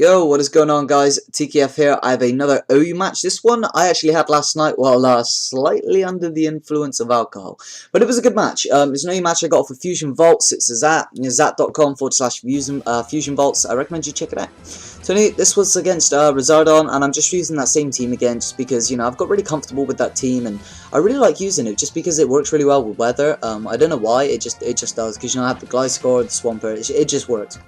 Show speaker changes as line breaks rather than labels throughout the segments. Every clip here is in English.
Yo, what is going on, guys? TKF here. I have another OU match. This one I actually had last night while slightly under the influence of alcohol. But it was a good match. It's an OU match I got off of Fusion Vaults. It's a Zat, zat.com/Fusion Vaults. I recommend you check it out. So anyway, this was against Rizardon, and I'm just using that same team again just because, you know, I've got really comfortable with that team, and I really like using it just because it works really well with weather. I don't know why, it just does, because, you know, I have the Gliscor, the Swampert, it just works.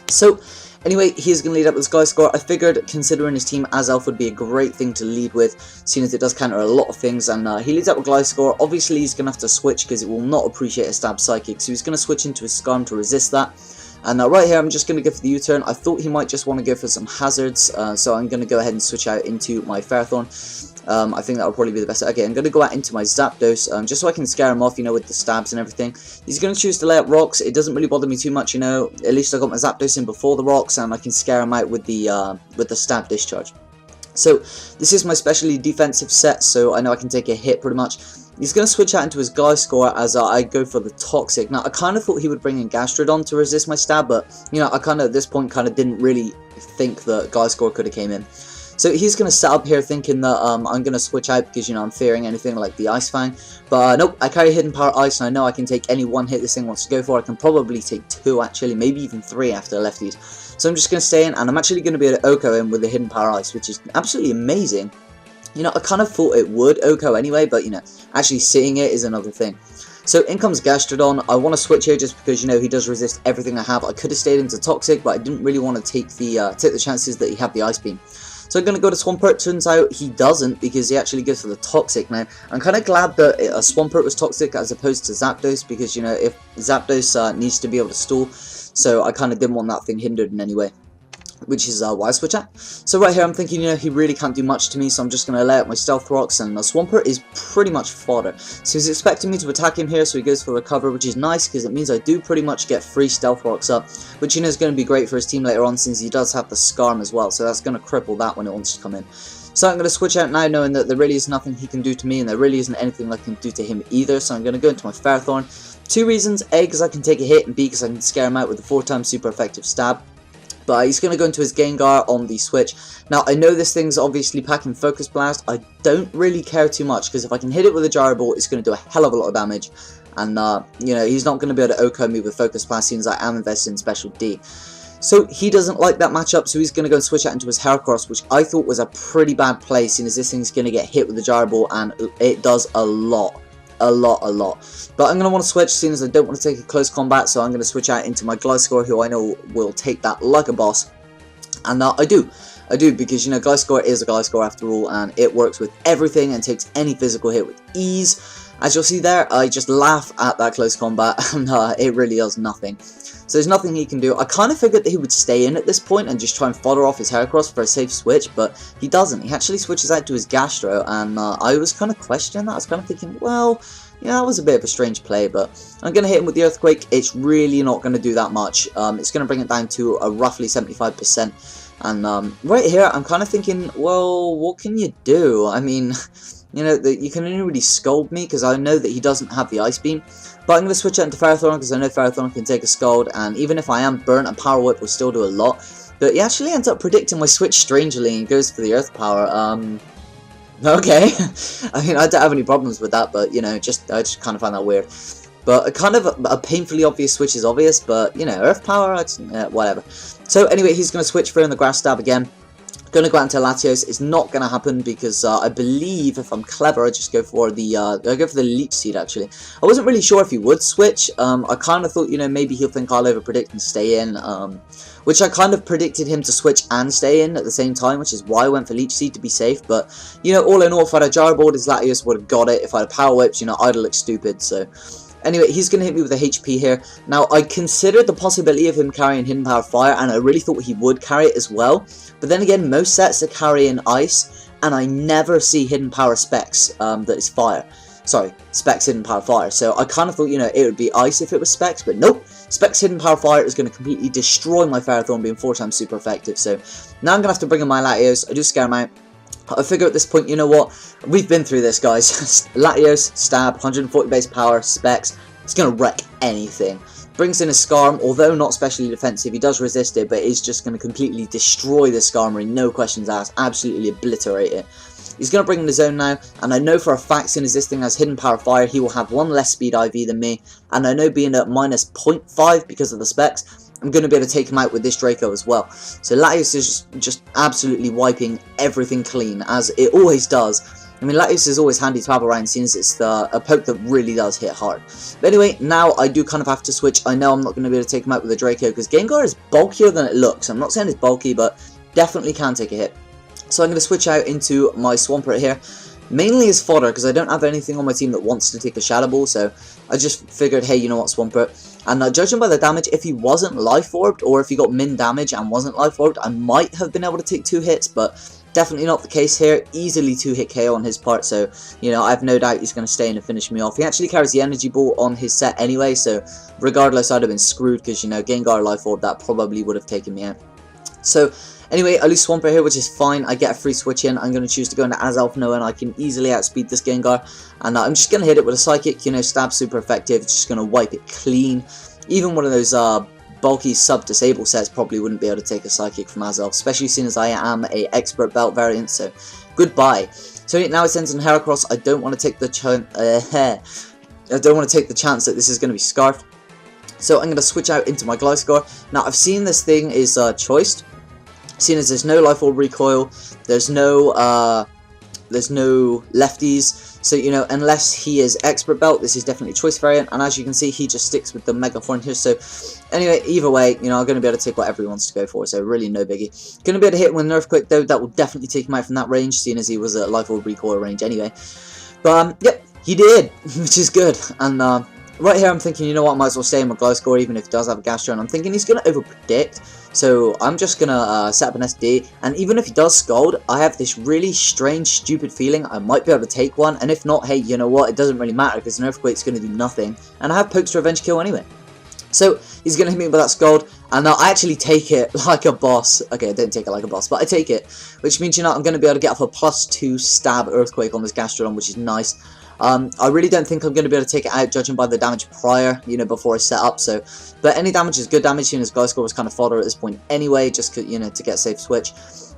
So anyway, he's going to lead up with Gliscor. I figured, considering his team as Elf would be a great thing to lead with, seeing as it does counter a lot of things, and he leads up with Gliscor. Obviously, he's going to have to switch because it will not appreciate a Stab Psychic, so he's going to switch into his Skarm to resist that. And right here, I'm just going to go for the U-turn. I thought he might just want to go for some hazards, so I'm going to go ahead and switch out into my Ferrothorn. I think that would probably be the best. Okay, I'm going to go out into my Zapdos, just so I can scare him off, you know, with the stabs and everything. He's going to choose to lay out rocks. It doesn't really bother me too much, you know. At least I got my Zapdos in before the rocks, and I can scare him out with the stab discharge. So this is my specially defensive set, so I know I can take a hit pretty much. He's going to switch out into his Gliscor as I go for the Toxic. Now, I kind of thought he would bring in Gastrodon to resist my stab, but, you know, I kind of, at this point, kind of didn't really think that Gliscor could have came in. So he's going to set up here thinking that I'm going to switch out because, you know, I'm fearing anything like the Ice Fang. But nope, I carry Hidden Power Ice, and I know I can take any one hit this thing wants to go for. I can probably take two, actually, maybe even three after lefties. So I'm just going to stay in, and I'm actually going to be able to Oko in with the Hidden Power Ice, which is absolutely amazing. You know, I kind of thought it would Oko anyway, but, you know, actually seeing it is another thing. So in comes Gastrodon. I want to switch here just because, you know, he does resist everything I have. I could have stayed into Toxic, but I didn't really want to take the chances that he had the Ice Beam. So I'm going to go to Swampert. Turns out he doesn't, because he actually goes for the Toxic. Now, I'm kind of glad that a Swampert was Toxic as opposed to Zapdos, because, you know, if Zapdos needs to be able to stall, so I kind of didn't want that thing hindered in any way, which is why I switch out. So right here I'm thinking, you know, he really can't do much to me, so I'm just going to lay out my Stealth Rocks, and the Swampert is pretty much fodder. So he's expecting me to attack him here, so he goes for Recover, which is nice, because it means I do pretty much get free Stealth Rocks up, which, you know, is going to be great for his team later on, since he does have the Skarm as well, so that's going to cripple that when it wants to come in. So I'm going to switch out now, knowing that there really is nothing he can do to me, and there really isn't anything I can do to him either, so I'm going to go into my Ferrothorn. Two reasons: A, because I can take a hit, and B, because I can scare him out with the 4x super effective stab. But he's going to go into his Gengar on the switch. Now, I know this thing's obviously packing Focus Blast. I don't really care too much, because if I can hit it with a Gyro Ball, it's going to do a hell of a lot of damage. And, you know, he's not going to be able to Oko me with Focus Blast, since I am invested in Special D. So he doesn't like that matchup, so he's going to go and switch out into his Heracross, which I thought was a pretty bad play, seeing as this thing's going to get hit with the Gyro Ball, and it does a lot. A lot. But I'm going to want to switch, seeing as I don't want to take a close combat, so I'm going to switch out into my Gliscor, who I know will take that like a boss. And I do, because, you know, Gliscor is a Gliscor after all, and it works with everything and takes any physical hit with ease. As you'll see there, I just laugh at that close combat, and it really does nothing. So there's nothing he can do. I kind of figured that he would stay in at this point and just try and fodder off his Heracross for a safe switch, but he doesn't. He actually switches out to his Gastro, and I was kind of questioning that. I was kind of thinking, well, yeah, that was a bit of a strange play, but I'm going to hit him with the Earthquake. It's really not going to do that much. It's going to bring it down to a roughly 75%. And right here, I'm kind of thinking, well, what can you do? I mean, you know, you can only really scold me, because I know that he doesn't have the Ice Beam. But I'm going to switch out into Ferrothorn, because I know Ferrothorn can take a Scald, and even if I am burnt, a Power Whip will still do a lot. But he actually ends up predicting my switch strangely, and goes for the Earth Power. Okay. I mean, I don't have any problems with that, but, you know, I just kind of find that weird. But kind of a painfully obvious switch is obvious, but, you know, Earth Power, whatever. So anyway, he's going to switch for in the Grass Stab again. Going to go out into Latios. It's not going to happen, because I believe, if I'm clever, I just go for the Leech Seed, actually. I wasn't really sure if he would switch. I kind of thought, you know, maybe he'll think I'll over-predict and stay in, which I kind of predicted him to switch and stay in at the same time, which is why I went for Leech Seed to be safe. But, you know, all in all, if I'd have Gyro Balled, his Latios would have got it. If I'd have Power Whipped, you know, I'd have looked stupid, so... Anyway, he's going to hit me with a HP here. Now, I considered the possibility of him carrying Hidden Power Fire, and I really thought he would carry it as well. But then again, most sets are carrying Ice, and I never see Hidden Power Specs that is Fire. Sorry, Specs Hidden Power Fire. So I kind of thought, you know, it would be Ice if it was Specs, but nope. Specs Hidden Power Fire is going to completely destroy my Ferrothorn, being 4x super effective. So now I'm going to have to bring in my Latios. I do scare him out. I figure at this point, you know what, we've been through this, guys. Latios, Stab, 140 base power, Specs, it's going to wreck anything. brings in a Skarm, although not specially defensive, he does resist it, but is just going to completely destroy the Skarmory, no questions asked, absolutely obliterate it. He's going to bring in his own now, and I know for a fact, since this thing has Hidden Power Fire, he will have one less speed IV than me, and I know being at minus 0.5 because of the specs, I'm going to be able to take him out with this Draco as well. So Latios is just absolutely wiping everything clean, as it always does. I mean, Latios is always handy to have around since it's a poke that really does hit hard. But anyway, now I do kind of have to switch. I know I'm not going to be able to take him out with a Draco because Gengar is bulkier than it looks. I'm not saying it's bulky, but definitely can take a hit. So I'm going to switch out into my Swampert here. Mainly as fodder, because I don't have anything on my team that wants to take a Shadow Ball, so I just figured, hey, you know what, Swampert. And judging by the damage, if he wasn't Life Orbed, or if he got min damage and wasn't Life Orbed, I might have been able to take 2 hits, but definitely not the case here. Easily 2-hit KO on his part, so, you know, I have no doubt he's going to stay in and finish me off. He actually carries the Energy Ball on his set anyway, so regardless, I'd have been screwed, because, you know, Gengar Life Orb, that probably would have taken me out. So, anyway, I lose Swampert here, which is fine. I get a free switch in. I'm going to choose to go into Azelf knowing I can easily outspeed this Gengar. And I'm just going to hit it with a Psychic. You know, stab super effective. It's just going to wipe it clean. Even one of those bulky sub-disable sets probably wouldn't be able to take a Psychic from Azelf, especially seeing as I am a Expert Belt variant. So, goodbye. So now it sends in Heracross. I don't want to take the chance that this is going to be Scarfed. So I'm going to switch out into my Gliscor. Now, I've seen this thing is choiced. Seeing as there's no Life Orb recoil, there's no lefties, so you know, unless he is Expert Belt, this is definitely a choice variant, and as you can see, he just sticks with the Mega Horn here. So anyway, either way, you know, I'm going to be able to take whatever he wants to go for, so really no biggie. Going to be able to hit him with an Earthquake though, that will definitely take him out from that range, seeing as he was at Life Orb recoil range anyway. But yep, he did, which is good. And right here I'm thinking, you know what, I might as well stay in my Gliscor even if he does have a Gastro, and I'm thinking he's going to overpredict. So I'm just going to set up an SD, and even if he does Scald, I have this really strange, stupid feeling I might be able to take one, and if not, hey, you know what, it doesn't really matter, because an Earthquake's going to do nothing, and I have Pokes to Revenge Kill anyway. So he's going to hit me with that Scald, and I actually take it like a boss. Okay, I don't take it like a boss, but I take it, which means, you know, I'm going to be able to get off a +2 stab Earthquake on this Gastrodon, which is nice. I really don't think I'm going to be able to take it out, judging by the damage prior, you know, before I set up. So, but any damage is good damage. You know, his Gliscor was kind of fodder at this point anyway, just you know, to get a safe switch.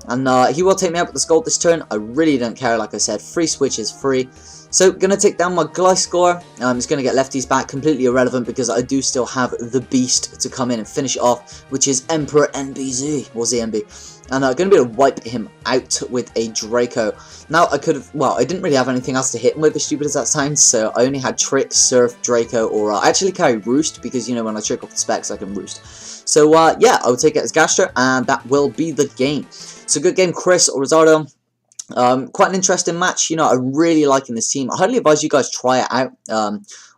And he will take me out with the Scald this turn. I really don't care. Like I said, free switch is free. So, gonna take down my Gliscor. He's gonna get lefties back, completely irrelevant because I do still have the Beast to come in and finish it off, which is Emperor NBZ, or ZMB. And I'm going to be able to wipe him out with a Draco. Now, I could have, well, I didn't really have anything else to hit him with, as stupid as that sounds, so I only had Trick, Surf, Draco, or I actually carry Roost, because, you know, when I trick off the specs, I can Roost. So, yeah, I will take it as Gastro, and that will be the game. So, good game, Chris or Rizardo. Quite an interesting match. You know, I'm really liking this team. I highly advise you guys try it out.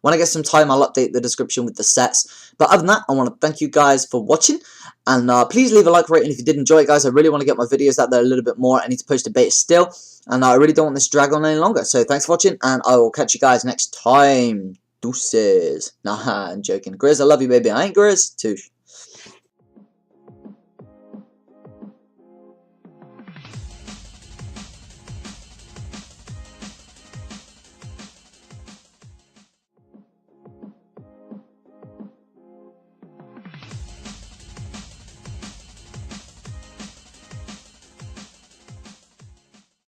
When I get some time, I'll update the description with the sets. But other than that, I want to thank you guys for watching. And please leave a like rating if you did enjoy it, guys. I really want to get my videos out there a little bit more. I need to post a beta still. And I really don't want this to drag on any longer. So thanks for watching, and I will catch you guys next time. Deuces. Nah, I'm joking. Grizz, I love you, baby. I ain't Grizz. Touche.